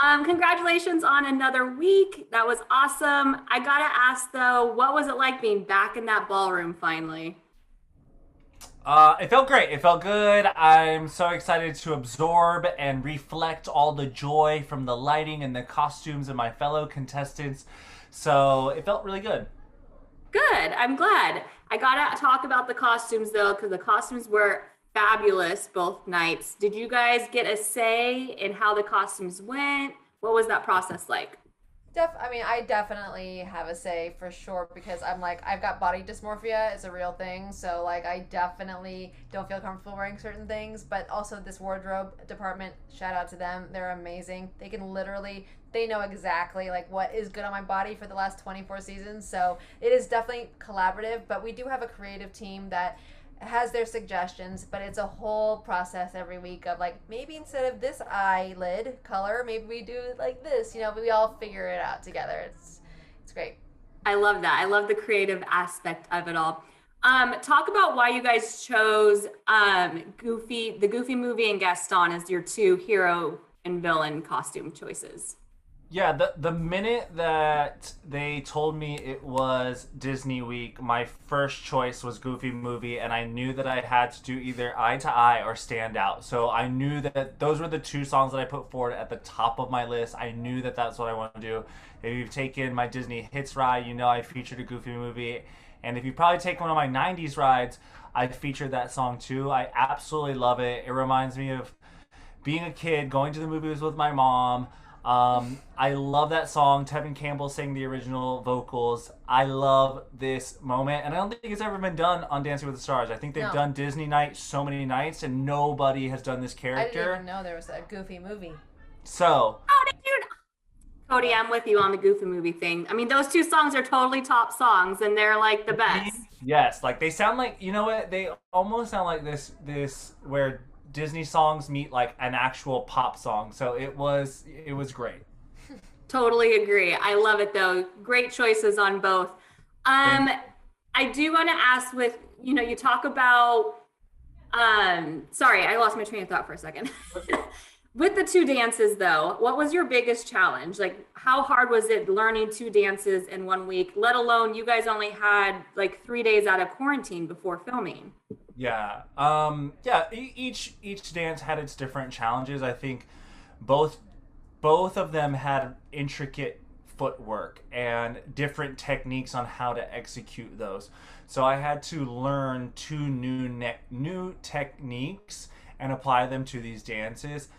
Congratulations on another week. That was awesome. I gotta ask though, what was it like being back in that ballroom finally? It felt great. It felt good. I'm so excited to absorb and reflect all the joy from the lighting and the costumes and my fellow contestants. So it felt really good. Good. I'm glad. I gotta talk about the costumes though, because the costumes were fabulous both nights. Did you guys get a say in how the costumes went? What was that process like? I mean, I definitely have a say for sure because I've got body dysmorphia. It's a real thing. So, I definitely don't feel comfortable wearing certain things. But also, this wardrobe department, shout out to them. They're amazing. They know exactly, what is good on my body for the last 24 seasons. So, it is definitely collaborative. But we do have a creative team that has their suggestions, but it's a whole process every week of maybe instead of this eyelid color, maybe we do it like this. We all figure it out together. It's great. I love that. I love the creative aspect of it all. Talk about why you guys chose the Goofy movie and Gaston as your two hero and villain costume choices. Yeah, the minute that they told me it was Disney Week, my first choice was Goofy Movie, and I knew that I had to do either Eye to Eye or Stand Out. So I knew that those were the two songs that I put forward at the top of my list. I knew that that's what I wanted to do. If you've taken my Disney Hits ride, you know I featured a Goofy Movie. And if you probably take one of my 90s rides, I featured that song too. I absolutely love it. It reminds me of being a kid, going to the movies with my mom. I love that song. Tevin Campbell sang the original vocals. I love this moment, and I don't think it's ever been done on Dancing with the Stars. I think they've No, done Disney Night so many nights, and nobody has done this I didn't character. even know there was a Goofy movie. So, How did you? Cody, I'm with you on the Goofy movie thing. I mean, those two songs are totally top songs, and they're like the best. yes, like they sound like you know what? They almost sound like this where Disney songs meet like an actual pop song. So it was great. Totally agree. I love it though. Great choices on both. Thank Um, I do want to ask with, you talk about sorry, I lost my train of thought for a second. With the two dances though, what was your biggest challenge? Like how hard was it learning two dances in 1 week, let alone you guys only had like 3 days out of quarantine before filming? Yeah. Yeah. Each dance had its different challenges. I think both both of them had intricate footwork and different techniques on how to execute those. So I had to learn two new techniques and apply them to these dances.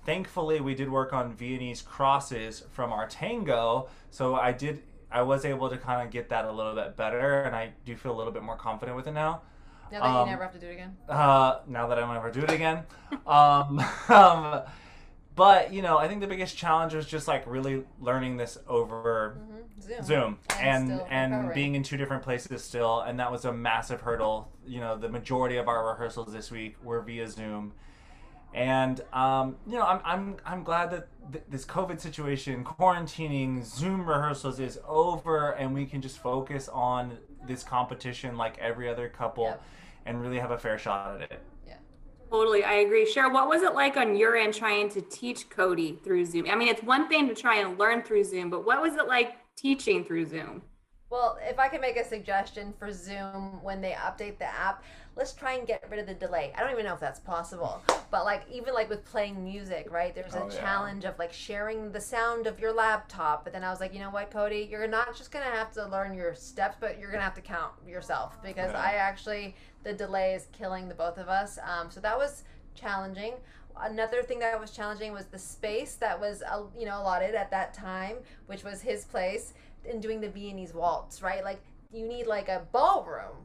Thankfully, we did work on Viennese crosses from our tango, so I was able to kind of get that a little bit better, and I do feel a little bit more confident with it now. Now that you never have to do it again. Now that I won't ever do it again. Um, um, but I think the biggest challenge was just like really learning this over Zoom And and still recovering. being in two different places still, and that was a massive hurdle. The majority of our rehearsals this week were via Zoom, and I'm glad that this COVID situation, quarantining, Zoom rehearsals is over, and we can just focus on this competition like every other couple, Yep. and really have a fair shot at it. Yeah. Totally, I agree. Cheryl, what was it like on your end trying to teach Cody through Zoom? I mean, it's one thing to try and learn through Zoom, but what was it like teaching through Zoom? Well, if I can make a suggestion for Zoom when they update the app, let's try and get rid of the delay. I don't even know if that's possible, but even with playing music, right? There's a Oh yeah. challenge of sharing the sound of your laptop. But then I was like, you know what, Cody, you're not just gonna have to learn your steps, but you're gonna have to count yourself because Yeah. I actually the delay is killing the both of us. So that was challenging. Another thing that was challenging was the space that was allotted at that time, which was his place, in doing the Viennese waltz, right? You need a ballroom,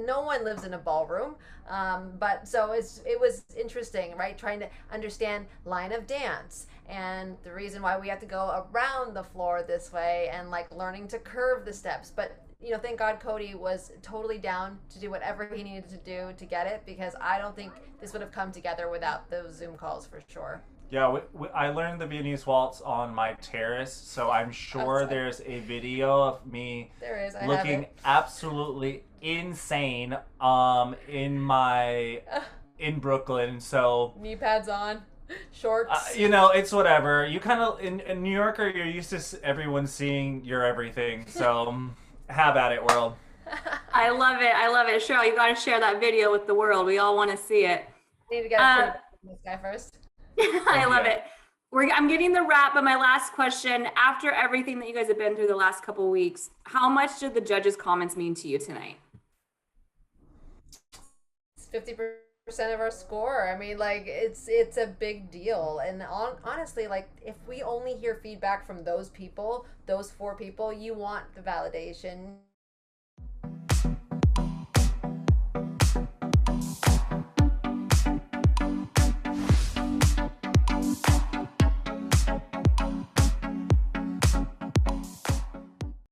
no one lives in a ballroom, but so it was interesting, right? Trying to understand line of dance and the reason why we have to go around the floor this way and learning to curve the steps, but thank God Cody was totally down to do whatever he needed to do to get it because I don't think this would have come together without those Zoom calls for sure. Yeah, I learned the Viennese waltz on my terrace, so I'm sure Outside. there's a video of me There is, I have looking it. absolutely insane in my in Brooklyn. So Knee pads on. Shorts. You know, it's whatever. You kind of in New Yorker, you're used to everyone seeing your everything. So have at it, world. I love it. I love it. Cheryl, you got to share that video with the world. We all want to see it. Maybe get this guy first. I love it. I'm getting the wrap, but my last question, after everything that you guys have been through the last couple of weeks, how much did the judges' comments mean to you tonight? It's 50% of our score. I mean, like, it's a big deal. And honestly, like, if we only hear feedback from those people, those 4 people, you want the validation.